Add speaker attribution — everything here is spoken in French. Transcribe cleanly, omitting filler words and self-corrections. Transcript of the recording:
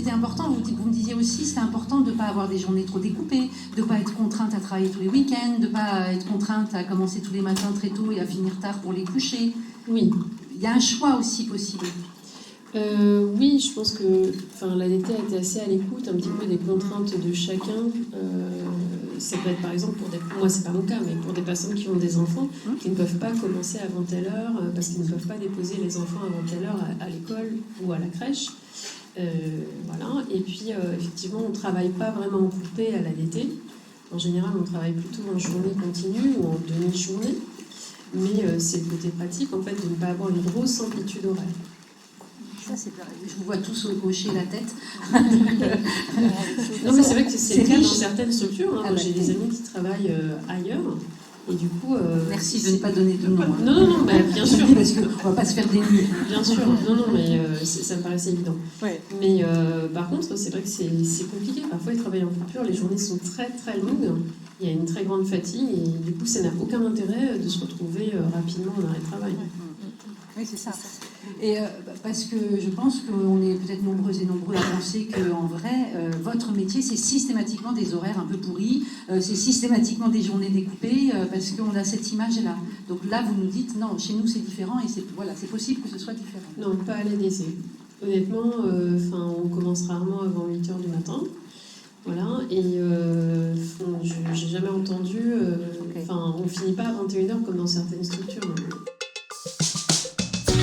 Speaker 1: c'était important, vous me disiez aussi, c'était important de ne pas avoir des journées trop découpées, de ne pas être contrainte à travailler tous les week-ends, de ne pas être contrainte à commencer tous les matins très tôt et à finir tard pour les coucher.
Speaker 2: Oui.
Speaker 1: Il y a un choix aussi possible.
Speaker 2: Oui, je pense que l'ADT a été assez à l'écoute un petit peu des contraintes de chacun. Ça peut être par exemple moi c'est pas mon cas, mais pour des personnes qui ont des enfants qui ne peuvent pas commencer avant telle heure parce qu'ils ne peuvent pas déposer les enfants avant telle heure à l'école ou à la crèche. Voilà. Et puis effectivement on ne travaille pas vraiment en coupé à l'ADT. En général on travaille plutôt en journée continue ou en demi-journée. Mais c'est le côté pratique en fait de ne pas avoir une grosse amplitude horaire.
Speaker 1: Ça, je vous vois tous hocher la tête.
Speaker 2: Non, mais c'est vrai que c'est le cas dans certaines structures. Hein. J'ai des amis qui travaillent ailleurs. Et du coup...
Speaker 1: Merci de ne pas donner de nom.
Speaker 2: Non, mais bien sûr.
Speaker 1: Parce qu'on ne va pas se faire des nuits.
Speaker 2: Bien sûr. Non, mais ça me paraissait évident.
Speaker 1: Ouais.
Speaker 2: Mais par contre, c'est vrai que c'est compliqué. Parfois, ils travaillent en coupure. Les journées sont très, très longues. Il y a une très grande fatigue. Et du coup, ça n'a aucun intérêt de se retrouver rapidement en arrêt de travail.
Speaker 1: Oui, c'est ça. Et parce que je pense qu'on est peut-être nombreuses et nombreux à penser qu'en vrai, votre métier, c'est systématiquement des horaires un peu pourris, c'est systématiquement des journées découpées, parce qu'on a cette image-là. Donc là, vous nous dites, non, chez nous, c'est différent, et c'est possible que ce soit différent.
Speaker 2: Non, pas à l'ADC. Honnêtement, on commence rarement avant 8h du matin. Voilà, et j'ai jamais entendu... on finit pas à 21h comme dans certaines structures.